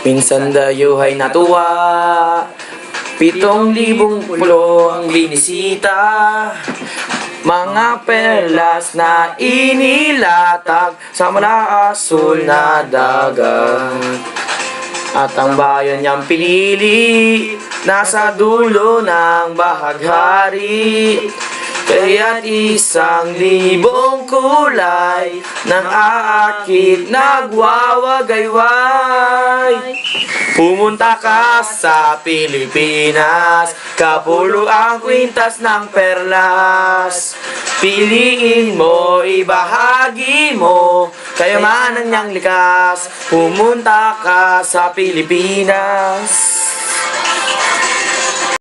Minsan dayuhay natuwa, 7,000 pulo ang binisita. Mga perlas na inilatag sa malaasul na dagat. At ang bayan niyang pinili, nasa dulo ng bahaghari. Kaya't 1,000 kulay ng aakit nagwawagayway. Pumunta ka sa Pilipinas, kapulo ang kwintas ng perlas. Piliin mo, ibahagi mo, kayamanan niyang likas. Pumunta ka sa Pilipinas.